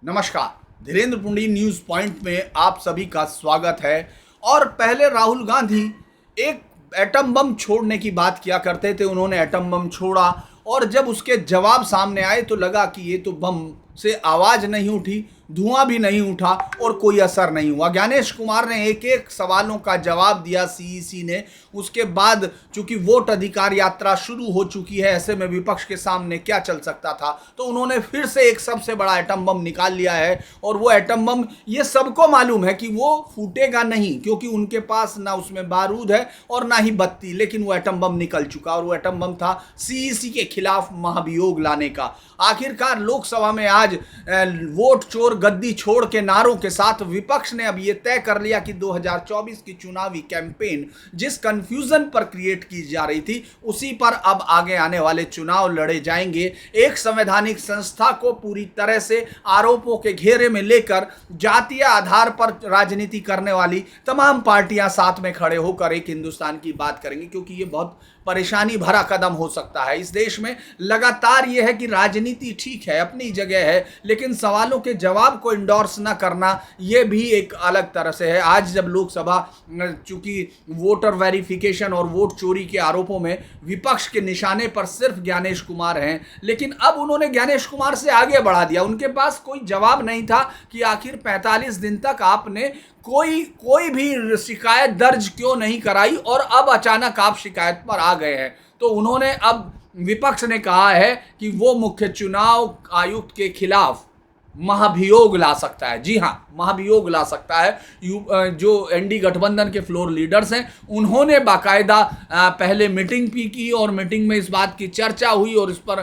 नमस्कार। Dhirendra पुंडी news point में आप सभी का स्वागत है। और पहले राहुल गांधी एक एटम बम छोड़ने की बात किया करते थे। उन्होंने एटम बम छोड़ा और जब उसके जवाब सामने आए तो लगा कि ये तो बम से आवाज़ नहीं उठी, धुआं भी नहीं उठा और कोई असर नहीं हुआ। ज्ञानेश कुमार ने एक एक सवालों का जवाब दिया सीईसी ने। उसके बाद चूंकि वोट अधिकार यात्रा शुरू हो चुकी है, ऐसे में विपक्ष के सामने क्या चल सकता था, तो उन्होंने फिर से एक सबसे बड़ा एटम बम निकाल लिया है। और वो एटम बम ये सबको मालूम है कि वो फूटेगा नहीं, क्योंकि उनके पास ना उसमें बारूद है और ना ही बत्ती, लेकिन वो एटम बम निकल चुका। और वो एटम बम था सीईसी के खिलाफ महाभियोग लाने का। आखिरकार लोकसभा में आज वोट चोर गद्दी छोड़ के नारों के साथ विपक्ष ने अब ये तय कर लिया कि 2024 की चुनावी कैंपेन जिस कंफ्यूजन पर क्रिएट की जा रही थी, उसी पर अब आगे आने वाले चुनाव लड़े जाएंगे। एक संवैधानिक संस्था को पूरी तरह से आरोपों के घेरे में लेकर जातीय आधार पर राजनीति करने वाली तमाम पार्टियां साथ में खड़े होकर एक हिंदुस्तान की बात करेंगी, क्योंकि ये बहुत परेशानी भरा कदम हो सकता है। इस देश में लगातार यह है कि राजनीति ठीक है, अपनी जगह है, लेकिन सवालों के जवाब को इंडोर्स ना करना यह भी एक अलग तरह से है। आज जब लोकसभा चूंकि वोटर वेरिफिकेशन और वोट चोरी के आरोपों में विपक्ष के निशाने पर सिर्फ ज्ञानेश कुमार हैं, लेकिन अब उन्होंने ज्ञानेश कुमार से आगे बढ़ा दिया। उनके पास कोई जवाब नहीं था कि आखिर 45 दिन तक आपने कोई भी शिकायत दर्ज क्यों नहीं कराई और अब अचानक आप शिकायत पर आ गए हैं। तो उन्होंने अब विपक्ष ने कहा है कि वो मुख्य चुनाव आयुक्त के खिलाफ महाभियोग ला सकता है। जी हां, महाभियोग ला सकता है। जो एनडी गठबंधन के फ्लोर लीडर्स हैं, उन्होंने बाकायदा पहले मीटिंग भी की और मीटिंग में इस बात की चर्चा हुई और इस पर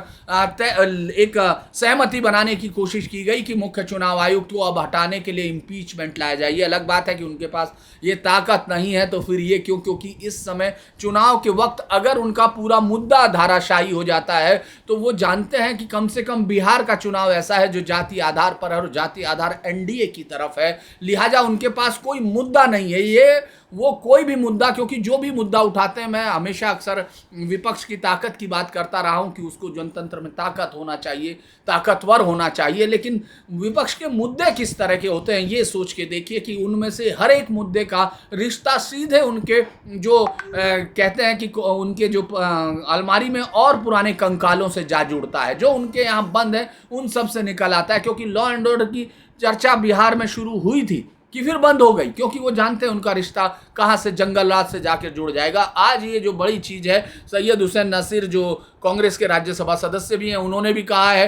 एक सहमति बनाने की कोशिश की गई कि मुख्य चुनाव आयुक्त को अब हटाने के लिए इम्पीचमेंट लाया जाए। ये अलग बात है कि उनके पास ये ताकत नहीं है, तो फिर ये क्यों? क्योंकि इस समय चुनाव के वक्त अगर उनका पूरा मुद्दा धाराशायी हो जाता है तो वो जानते हैं कि कम से कम बिहार का चुनाव ऐसा है जो जाति आधार पर और जाति आधार एनडीए की तरफ है, लिहाजा उनके पास कोई मुद्दा नहीं है। ये वो कोई भी मुद्दा, क्योंकि जो भी मुद्दा उठाते हैं, मैं हमेशा अक्सर विपक्ष की ताकत की बात करता रहा हूं कि उसको जनतंत्र में ताकत होना चाहिए, ताकतवर होना चाहिए, लेकिन विपक्ष के मुद्दे किस तरह के होते हैं ये सोच के देखिए कि उनमें से हर एक मुद्दे का रिश्ता सीधे उनके जो कहते हैं कि उनके जो अलमारी में और पुराने कंकालों से जा जुड़ता है, जो उनके यहाँ बंद है उन सब से निकल आता है। क्योंकि लॉ एंड ऑर्डर की चर्चा बिहार में शुरू हुई थी कि फिर बंद हो गई, क्योंकि वो जानते हैं उनका रिश्ता कहां से जंगल राज से जाकर जुड़ जाएगा। आज ये जो बड़ी चीज है, सैयद हुसैन नसीर जो कांग्रेस के राज्यसभा सदस्य भी हैं, उन्होंने भी कहा है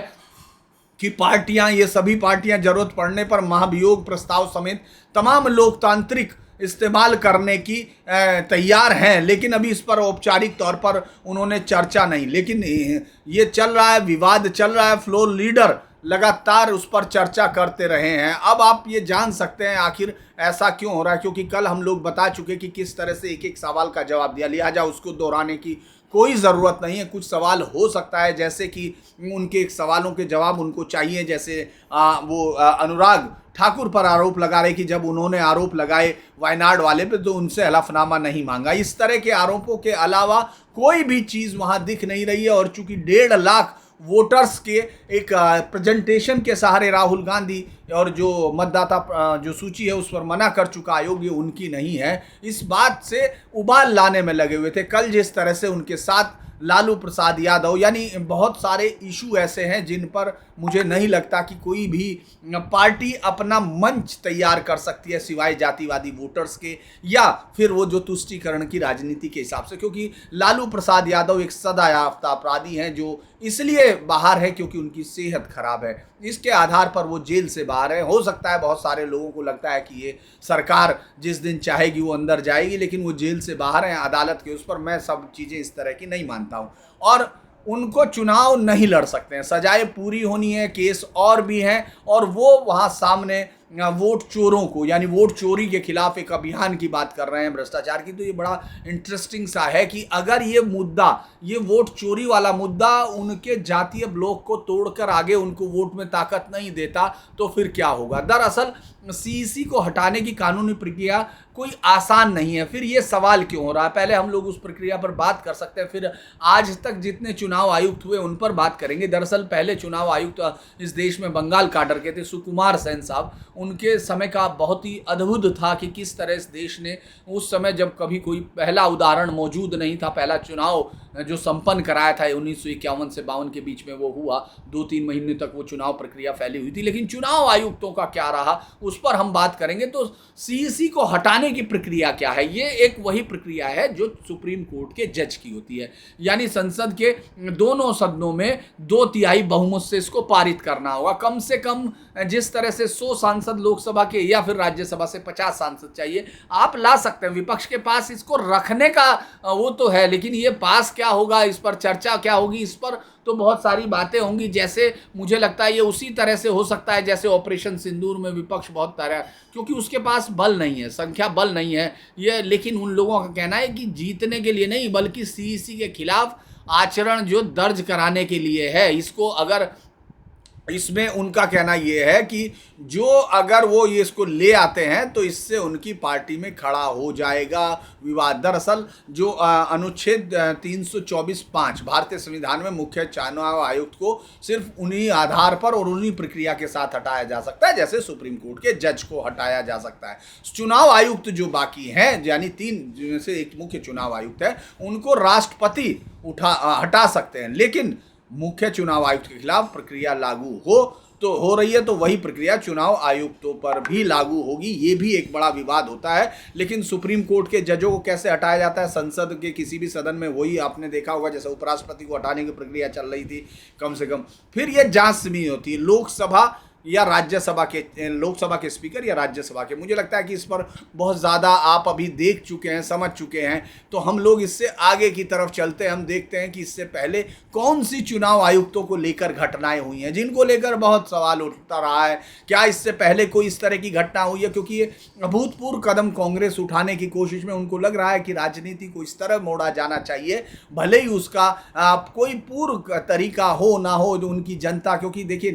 कि पार्टियां, ये सभी पार्टियां जरूरत पड़ने पर महाभियोग प्रस्ताव समेत तमाम लोकतांत्रिक इस्तेमाल करने की तैयार हैं, लेकिन अभी इस पर औपचारिक तौर पर उन्होंने चर्चा नहीं। लेकिन ये चल रहा है, विवाद चल रहा है, फ्लोर लीडर लगातार उस पर चर्चा करते रहे हैं। अब आप ये जान सकते हैं आखिर ऐसा क्यों हो रहा है, क्योंकि कल हम लोग बता चुके कि किस तरह से एक एक सवाल का जवाब दिया, लिहाजा उसको दोहराने की कोई ज़रूरत नहीं है। कुछ सवाल हो सकता है जैसे कि उनके सवालों के जवाब उनको चाहिए, जैसे अनुराग ठाकुर पर आरोप लगा रहे कि जब उन्होंने आरोप लगाए वायनाड वाले पे तो उनसे हलफनामा नहीं मांगा। इस तरह के आरोपों के अलावा कोई भी चीज़ वहाँ दिख नहीं रही है। और चूंकि 1.5 लाख वोटर्स के एक प्रेजेंटेशन के सहारे राहुल गांधी और जो मतदाता जो सूची है उस पर मना कर चुका आयोग, ये उनकी नहीं है, इस बात से उबाल लाने में लगे हुए थे। कल जिस तरह से उनके साथ लालू प्रसाद यादव, यानी बहुत सारे इशू ऐसे हैं जिन पर मुझे नहीं लगता कि कोई भी पार्टी अपना मंच तैयार कर सकती है सिवाय जातिवादी वोटर्स के, या फिर वो जो तुष्टीकरण की राजनीति के हिसाब से। क्योंकि लालू प्रसाद यादव एक सदायाफ्ता अपराधी हैं जो इसलिए बाहर है क्योंकि उनकी सेहत खराब है, इसके आधार पर वो जेल से बाहर है। हो सकता है बहुत सारे लोगों को लगता है कि ये सरकार जिस दिन चाहेगी वो अंदर जाएगी, लेकिन वो जेल से बाहर हैं अदालत के उस पर। मैं सब चीज़ें इस तरह की नहीं मानता हूँ और उनको चुनाव नहीं लड़ सकते हैं। सजाएं पूरी होनी है, केस और भी हैं और वो वहाँ सामने वोट चोरों को, यानी वोट चोरी के खिलाफ एक अभियान की बात कर रहे हैं, भ्रष्टाचार की। तो ये बड़ा इंटरेस्टिंग सा है कि अगर ये मुद्दा, ये वोट चोरी वाला मुद्दा उनके जातीय ब्लॉक को तोड़कर आगे उनको वोट में ताकत नहीं देता तो फिर क्या होगा। दरअसल सीईसी को हटाने की कानूनी प्रक्रिया कोई आसान नहीं है। फिर ये सवाल क्यों हो रहा है, पहले हम लोग उस प्रक्रिया पर बात कर सकते हैं, फिर आज तक जितने चुनाव आयुक्त हुए उन पर बात करेंगे। दरअसल पहले चुनाव आयुक्त इस देश में बंगाल काडर के थे, सुकुमार सेन साहब। उनके समय का बहुत ही अद्भुत था कि किस तरह इस देश ने उस समय, जब कभी कोई पहला उदाहरण मौजूद नहीं था, पहला चुनाव जो संपन्न कराया था 1951 से 52 के बीच में वो हुआ, 2-3 महीने तक वो चुनाव प्रक्रिया फैली हुई थी। लेकिन चुनाव आयुक्तों का क्या रहा उस पर हम बात करेंगे। तो सीईसी को हटाने की प्रक्रिया क्या है, ये एक वही प्रक्रिया है जो सुप्रीम कोर्ट के जज की होती है, यानी संसद के दोनों सदनों में 2/3 बहुमत से इसको पारित करना होगा। कम से कम जिस तरह से 100 सांसद लोकसभा के या फिर राज्यसभा से 50 सांसद चाहिए, आप ला सकते हैं। विपक्ष के पास इसको रखने का वो तो है, लेकिन ये पास क्या होगा, इस पर चर्चा क्या होगी, इस पर तो बहुत सारी बातें होंगी। जैसे मुझे लगता है ये उसी तरह से हो सकता है जैसे ऑपरेशन सिंदूर में विपक्ष बहुत तरह, क्योंकि उसके पास बल नहीं है, संख्या बल नहीं है ये। लेकिन उन लोगों का कहना है कि जीतने के लिए नहीं, बल्कि सीईसी के खिलाफ आचरण जो दर्ज कराने के लिए है। इसको अगर, इसमें उनका कहना यह है कि जो अगर वो ये इसको ले आते हैं तो इससे उनकी पार्टी में खड़ा हो जाएगा विवाद। दरअसल जो अनुच्छेद 324(5) भारतीय संविधान में मुख्य चुनाव आयुक्त को सिर्फ उन्हीं आधार पर और उन्हीं प्रक्रिया के साथ हटाया जा सकता है जैसे सुप्रीम कोर्ट के जज को हटाया जा सकता है। चुनाव आयुक्त जो बाकी हैं, यानी 3 जिनमें से एक मुख्य चुनाव आयुक्त है, उनको राष्ट्रपति हटा सकते हैं। लेकिन मुख्य चुनाव आयुक्त के खिलाफ प्रक्रिया लागू हो रही है तो वही प्रक्रिया चुनाव आयुक्तों पर भी लागू होगी। ये भी एक बड़ा विवाद होता है। लेकिन सुप्रीम कोर्ट के जजों को कैसे हटाया जाता है, संसद के किसी भी सदन में, वही आपने देखा होगा जैसे उपराष्ट्रपति को हटाने की प्रक्रिया चल रही थी कम से कम। फिर यह जांच भी होती है लोकसभा या राज्यसभा के, लोकसभा के स्पीकर या राज्यसभा के। मुझे लगता है कि इस पर बहुत ज़्यादा आप अभी देख चुके हैं, समझ चुके हैं, तो हम लोग इससे आगे की तरफ चलते हैं। हम देखते हैं कि इससे पहले कौन सी चुनाव आयुक्तों को लेकर घटनाएं हुई हैं जिनको लेकर बहुत सवाल उठता रहा है। क्या इससे पहले कोई इस तरह की घटना हुई है, क्योंकि ये अभूतपूर्व कदम कांग्रेस उठाने की कोशिश में उनको लग रहा है कि राजनीति को इस तरह मोड़ा जाना चाहिए, भले ही उसका कोई पूर्व तरीका हो ना हो। उनकी जनता, क्योंकि देखिए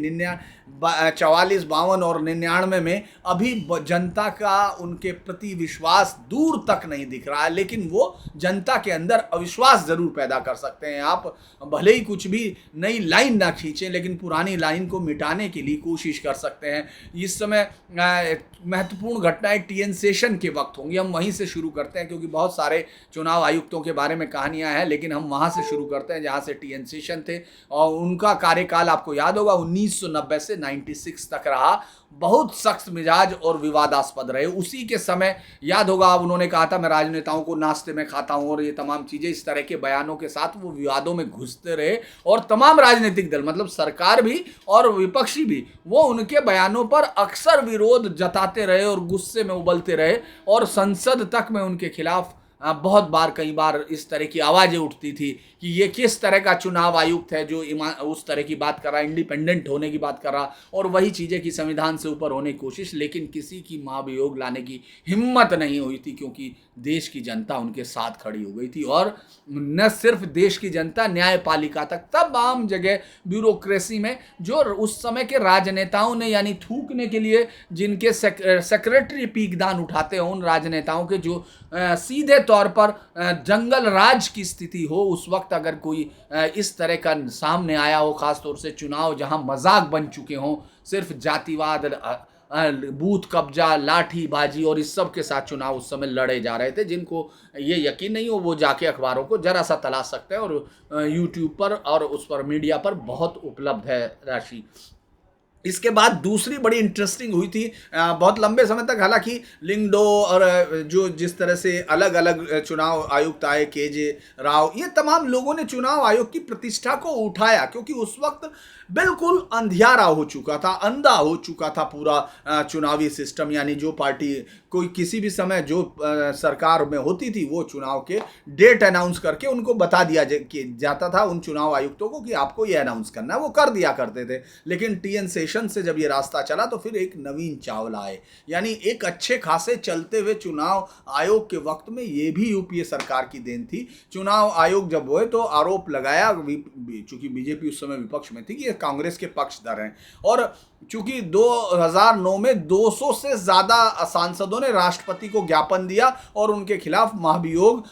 44, 52 और 99 में अभी जनता का उनके प्रति विश्वास दूर तक नहीं दिख रहा है, लेकिन वो जनता के अंदर अविश्वास जरूर पैदा कर सकते हैं। आप भले ही कुछ भी नई लाइन ना खींचें, लेकिन पुरानी लाइन को मिटाने के लिए कोशिश कर सकते हैं। इस समय महत्वपूर्ण घटनाएं टीएन सेशन के वक्त होंगी। हम वहीं से शुरू करते हैं क्योंकि बहुत सारे चुनाव आयुक्तों के बारे में कहानियां हैं, लेकिन हम वहां से शुरू करते हैं जहां से टीएन सेशन थे। और उनका कार्यकाल आपको याद होगा 1990 से 96 तक रहा। बहुत सख्त मिजाज और विवादास्पद रहे। उसी के समय याद होगा, अब उन्होंने कहा था मैं राजनेताओं को नाश्ते में खाता हूं और ये तमाम चीजें, इस तरह के बयानों के साथ वो विवादों में घुसते रहे। और तमाम राजनीतिक दल, मतलब सरकार भी और विपक्षी भी, वो उनके बयानों पर अक्सर विरोध जताते रहे और गुस्से में उबलते रहे। और संसद तक में उनके खिलाफ बहुत बार, कई बार इस तरह की आवाज़ें उठती थी कि ये किस तरह का चुनाव आयुक्त है जो उस तरह की बात कर रहा, इंडिपेंडेंट होने की बात कर रहा, और वही चीज़ें कि संविधान से ऊपर होने की कोशिश। लेकिन किसी की महाभियोग लाने की हिम्मत नहीं हुई थी, क्योंकि देश की जनता उनके साथ खड़ी हो गई थी। और न सिर्फ देश की जनता, न्यायपालिका तक, तमाम जगह ब्यूरोक्रेसी में जो उस समय के राजनेताओं ने, यानी थूकने के लिए जिनके सेक्रेटरी पीकदान उठाते हैं, उन राजनेताओं के जो सीधे तौर पर जंगल राज की स्थिति हो, उस वक्त अगर कोई इस तरह का सामने आया हो, खासतौर से चुनाव जहां मजाक बन चुके हों, सिर्फ जातिवाद, बूथ कब्जा, लाठीबाजी और इस सब के साथ चुनाव उस समय लड़े जा रहे थे। जिनको ये यकीन नहीं हो वो जाके अखबारों को जरा सा तलाश सकते हैं, और यूट्यूब पर और उस पर मीडिया पर बहुत उपलब्ध है राशि। इसके बाद दूसरी बड़ी इंटरेस्टिंग हुई थी बहुत लंबे समय तक, हालांकि लिंगडो और जो जिस तरह से अलग अलग चुनाव आयुक्त आए, केजे राव, ये तमाम लोगों ने चुनाव आयोग की प्रतिष्ठा को उठाया, क्योंकि उस वक्त बिल्कुल अंधियारा हो चुका था, अंधा हो चुका था पूरा चुनावी सिस्टम। यानी जो पार्टी कोई किसी भी समय जो सरकार में होती थी, वो चुनाव के डेट अनाउंस करके उनको बता दिया जाता था उन चुनाव आयुक्तों को कि आपको ये अनाउंस करना है, वो कर दिया करते थे। लेकिन टीएन सेशन ऑपोजिशन से जब ये रास्ता चला तो फिर एक नवीन चावला आए, यानी एक अच्छे खासे चलते हुए चुनाव आयोग के वक्त में ये भी यूपीए सरकार की देन थी। चुनाव आयोग जब हुए तो आरोप लगाया, चूंकि बीजेपी उस समय विपक्ष में थी, कि ये कांग्रेस के पक्षधर हैं, और चूंकि 2009 में 200 से ज़्यादा सांसदों ने राष्ट्रपति को ज्ञापन दिया और उनके खिलाफ महाभियोग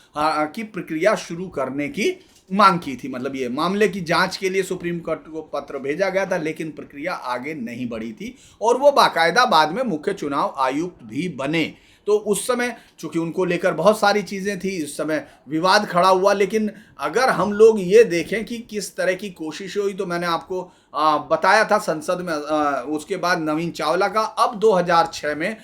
की प्रक्रिया शुरू करने की मांग की थी। मतलब ये मामले की जांच के लिए सुप्रीम कोर्ट को पत्र भेजा गया था, लेकिन प्रक्रिया आगे नहीं बढ़ी थी और वो बाकायदा बाद में मुख्य चुनाव आयुक्त भी बने। तो उस समय चूंकि उनको लेकर बहुत सारी चीज़ें थी, उस समय विवाद खड़ा हुआ। लेकिन अगर हम लोग ये देखें कि किस तरह की कोशिश हुई, तो मैंने आपको बताया था संसद में, उसके बाद नवीन चावला का, अब 2006 में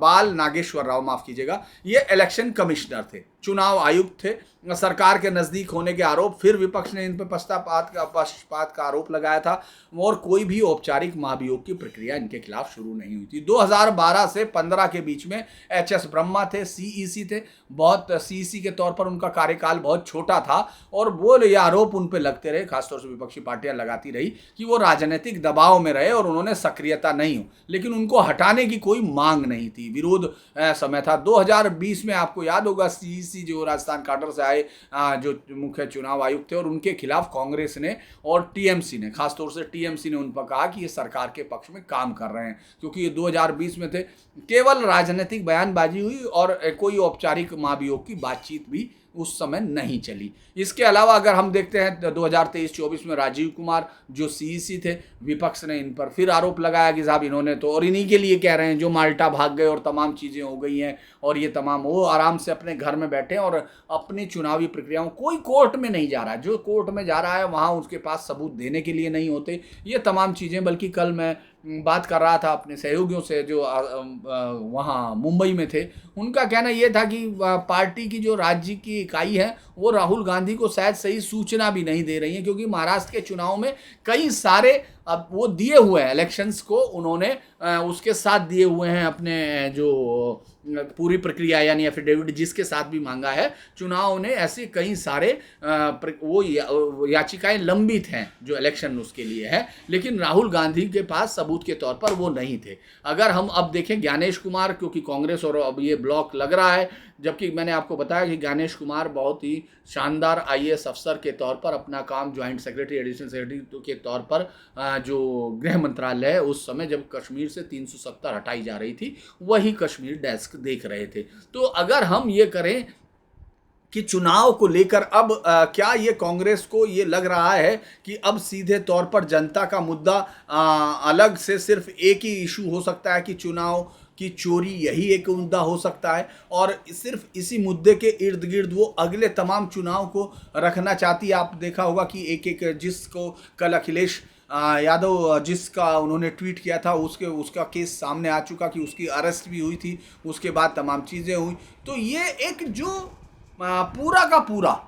बाल नागेश्वर राव, माफ कीजिएगा, ये इलेक्शन कमिश्नर थे, चुनाव आयुक्त थे। सरकार के नज़दीक होने के आरोप, फिर विपक्ष ने इन पर पक्षपात का आरोप लगाया था और कोई भी औपचारिक महाभियोग की प्रक्रिया इनके खिलाफ शुरू नहीं हुई थी। 2012 से 15 के बीच में एचएस ब्रह्मा थे, सीईसी थे, बहुत सीईसी के तौर पर उनका कार्यकाल बहुत छोटा था, और वो ये आरोप उन पर लगते रहे, खासतौर से विपक्षी पार्टियां लगाती रही कि वो राजनीतिक दबाव में रहे और उन्होंने सक्रियता नहीं हो, लेकिन उनको हटाने की कोई मांग नहीं थी, विरोध समय था। 2020 में आपको याद होगा, सीईसी जो राजस्थान काडर से आए जो मुख्य चुनाव आयुक्त थे, और उनके खिलाफ कांग्रेस ने और टीएमसी ने, खासतौर से टीएमसी ने उन पर कहा कि ये सरकार के पक्ष में काम कर रहे हैं, क्योंकि ये 2020 में थे। केवल राजनीतिक बयानबाजी हुई और कोई औपचारिक महाभियोग की बातचीत भी उस समय नहीं चली। इसके अलावा अगर हम देखते हैं 2023-24 में राजीव कुमार जो सीईसी थे, विपक्ष ने इन पर फिर आरोप लगाया कि साहब इन्होंने तो, और इन्हीं के लिए कह रहे हैं जो माल्टा भाग गए और तमाम चीज़ें हो गई हैं, और ये तमाम वो आराम से अपने घर में बैठे और अपनी चुनावी प्रक्रियाओं, कोई कोर्ट में नहीं जा रहा है, जो कोर्ट में जा रहा है वहाँ उसके पास सबूत देने के लिए नहीं होते, ये तमाम चीज़ें। बल्कि कल मैं बात कर रहा था अपने सहयोगियों से जो वहाँ मुंबई में थे, उनका कहना ये था कि पार्टी की जो राज्य की इकाई है वो राहुल गांधी को शायद सही सूचना भी नहीं दे रही है, क्योंकि महाराष्ट्र के चुनाव में कई सारे अब वो दिए हुए हैं इलेक्शंस को, उन्होंने उसके साथ दिए हुए हैं अपने जो पूरी प्रक्रिया, यानी एफिडेविट जिसके साथ भी मांगा है चुनाव ने, ऐसे कई सारे वो याचिकाएं लंबित हैं जो इलेक्शन उसके लिए है, लेकिन राहुल गांधी के पास सबूत के तौर पर वो नहीं थे। अगर हम अब देखें ज्ञानेश कुमार, क्योंकि कांग्रेस और अब ये ब्लॉक लग रहा है, जबकि मैंने आपको बताया कि ज्ञानेश कुमार बहुत ही शानदार आईएएस अफसर के तौर पर अपना काम ज्वाइंट सेक्रेटरी, एडिशनल सेक्रेटरी के तौर पर जो गृह मंत्रालय है उस समय जब कश्मीर से 370 हटाई जा रही थी, वही कश्मीर डेस्क देख रहे थे। तो अगर हम ये करें कि चुनाव को लेकर अब क्या ये कांग्रेस को ये लग रहा है कि अब सीधे तौर पर जनता का मुद्दा अलग से सिर्फ एक ही इशू हो सकता है कि चुनाव की चोरी, यही एक मुद्दा हो सकता है, और सिर्फ इसी मुद्दे के इर्द गिर्द वो अगले तमाम चुनाव को रखना चाहती है। आप देखा होगा कि एक जिसको कल अखिलेश यादव जिसका उन्होंने ट्वीट किया था उसका केस सामने आ चुका कि उसकी अरेस्ट भी हुई थी, उसके बाद तमाम चीज़ें हुई। तो ये एक जो पूरा का पूरा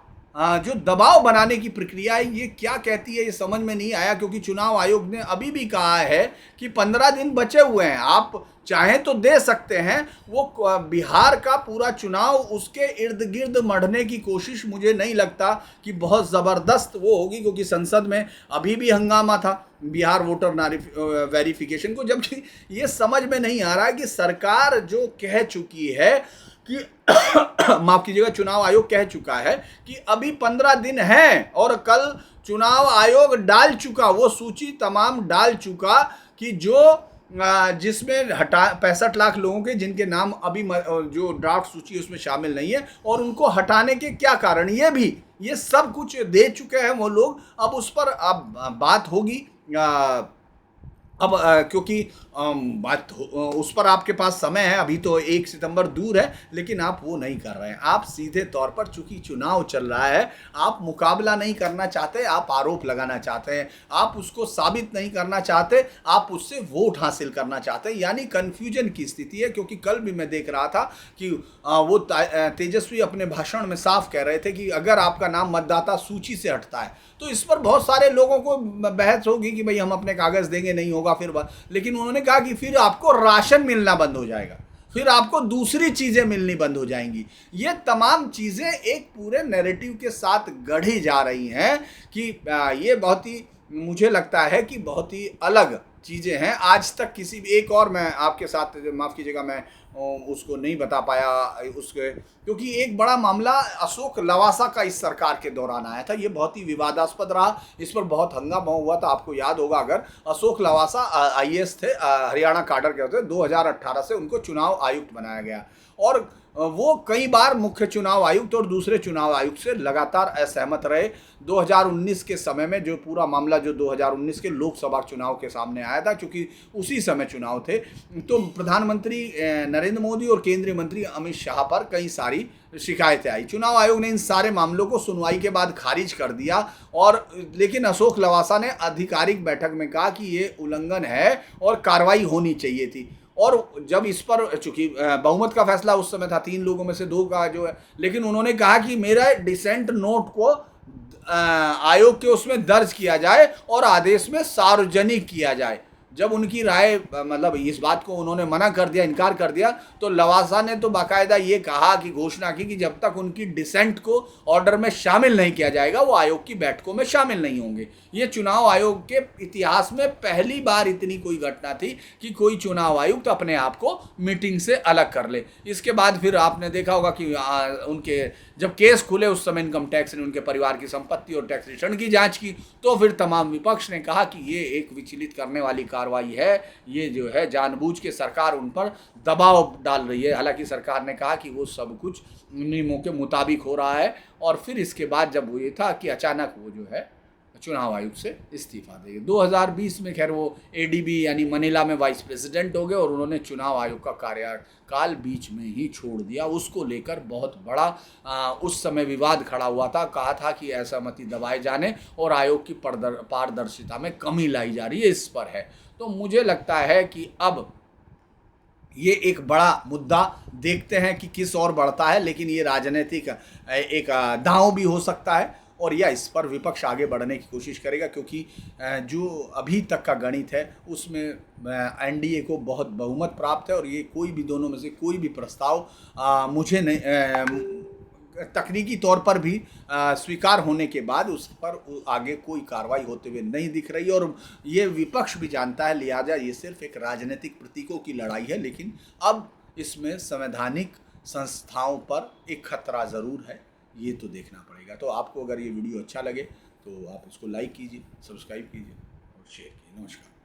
जो दबाव बनाने की प्रक्रिया है, ये क्या कहती है ये समझ में नहीं आया, क्योंकि चुनाव आयोग ने अभी भी कहा है कि 15 दिन बचे हुए हैं, आप चाहें तो दे सकते हैं। वो बिहार का पूरा चुनाव उसके इर्द गिर्द मढ़ने की कोशिश मुझे नहीं लगता कि बहुत ज़बरदस्त वो होगी, क्योंकि संसद में अभी भी हंगामा था बिहार वोटर वेरिफिकेशन को, जबकि ये समझ में नहीं आ रहा है कि सरकार जो कह चुकी है कि माफ कीजिएगा, चुनाव आयोग कह चुका है कि अभी 15 दिन हैं, और कल चुनाव आयोग डाल चुका, वो सूची तमाम डाल चुका कि जो जिसमें 65 लाख लोगों के जिनके नाम अभी जो ड्राफ्ट सूची है उसमें शामिल नहीं है, और उनको हटाने के क्या कारण, ये सब कुछ दे चुके हैं वो लोग। अब उस पर अब बात होगी, अब क्योंकि बात उस पर आपके पास समय है, अभी तो 1 सितंबर दूर है, लेकिन आप वो नहीं कर रहे हैं। आप सीधे तौर पर, चूंकि चुनाव चल रहा है, आप मुकाबला नहीं करना चाहते, आप आरोप लगाना चाहते हैं, आप उसको साबित नहीं करना चाहते, आप उससे वोट हासिल करना चाहते हैं, यानी कन्फ्यूजन की स्थिति है। क्योंकि कल भी मैं देख रहा था कि वो तेजस्वी अपने भाषण में साफ कह रहे थे कि अगर आपका नाम मतदाता सूची से हटता है तो इस पर बहुत सारे लोगों को बहस होगी कि भाई हम अपने कागज़ देंगे, नहीं होगा फिर लेकिन उन्होंने कहा कि फिर आपको राशन मिलना बंद हो जाएगा, फिर आपको दूसरी चीज़ें मिलनी बंद हो जाएंगी। ये तमाम चीज़ें एक पूरे नैरेटिव के साथ गढ़ी जा रही हैं कि ये बहुत ही मुझे लगता है कि बहुत ही अलग चीज़ें हैं। आज तक किसी भी एक और मैं आपके साथ माफ़ कीजिएगा, मैं उसको नहीं बता पाया उसके, क्योंकि एक बड़ा मामला अशोक लवासा का इस सरकार के दौरान आया था। ये बहुत ही विवादास्पद रहा, इस पर बहुत हंगामा हुआ था। आपको याद होगा अगर, अशोक लवासा आईएएस थे, हरियाणा काडर के होते, 2018 से उनको चुनाव आयुक्त बनाया गया और वो कई बार मुख्य चुनाव आयुक्त और दूसरे चुनाव आयुक्त से लगातार असहमत रहे। 2019 के समय में जो पूरा मामला जो 2019 के लोकसभा चुनाव के सामने आया था, क्योंकि उसी समय चुनाव थे, तो प्रधानमंत्री नरेंद्र मोदी और केंद्रीय मंत्री अमित शाह पर कई सारी शिकायतें आई। चुनाव आयोग ने इन सारे मामलों को सुनवाई के बाद खारिज कर दिया और लेकिन अशोक लवासा ने आधिकारिक बैठक में कहा कि ये उल्लंघन है और कार्रवाई होनी चाहिए थी। और जब इस पर, चूंकि बहुमत का फैसला उस समय था, 3 लोगों में से 2 का जो है, लेकिन उन्होंने कहा कि मेरा डिसेंट नोट को आयोग के उसमें दर्ज किया जाए और आदेश में सार्वजनिक किया जाए। जब उनकी राय, मतलब इस बात को उन्होंने मना कर दिया, इनकार कर दिया, तो लवासा ने तो बाकायदा ये कहा कि घोषणा की कि जब तक उनकी डिसेंट को ऑर्डर में शामिल नहीं किया जाएगा वो आयोग की बैठकों में शामिल नहीं होंगे। ये चुनाव आयोग के इतिहास में पहली बार इतनी कोई घटना थी कि कोई चुनाव आयुक्त अपने आप को मीटिंग से अलग कर ले। इसके बाद फिर आपने देखा होगा कि उनके जब केस खुले उस समय इनकम टैक्स ने उनके परिवार की संपत्ति और टैक्स रिटर्न की जांच की, तो फिर तमाम विपक्ष ने कहा कि ये एक विचलित करने वाली कार्रवाई है, ये जो है जानबूझ के सरकार उन पर दबाव डाल रही है। हालांकि सरकार ने कहा कि वो सब कुछ नियमों के मुताबिक हो रहा है। और फिर इसके बाद जब वो ये था कि अचानक वो जो है चुनाव आयुक्त से इस्तीफा देंगे। 2020 में खैर वो एडीबी यानी मनीला में वाइस प्रेसिडेंट हो गए और उन्होंने चुनाव आयोग का कार्यकाल बीच में ही छोड़ दिया। उसको लेकर बहुत बड़ा उस समय विवाद खड़ा हुआ था। कहा था कि असहमति दबाए जाने और आयोग की पारदर्शिता में कमी लाई जा रही है, इस पर है। तो मुझे लगता है कि अब ये एक बड़ा मुद्दा, देखते हैं कि किस ओर बढ़ता है, लेकिन ये राजनीतिक एक दांव भी हो सकता है और या इस पर विपक्ष आगे बढ़ने की कोशिश करेगा, क्योंकि जो अभी तक का गणित है उसमें एनडीए को बहुत बहुमत प्राप्त है और ये कोई भी दोनों में से कोई भी प्रस्ताव मुझे नहीं, तकनीकी तौर पर भी स्वीकार होने के बाद उस पर आगे कोई कार्रवाई होते हुए नहीं दिख रही। और ये विपक्ष भी जानता है, लिहाजा ये सिर्फ एक राजनीतिक प्रतीकों की लड़ाई है, लेकिन अब इसमें संवैधानिक संस्थाओं पर एक खतरा ज़रूर है, ये तो देखना पड़ेगा। तो आपको अगर ये वीडियो अच्छा लगे तो आप इसको लाइक कीजिए, सब्सक्राइब कीजिए और शेयर कीजिए। नमस्कार।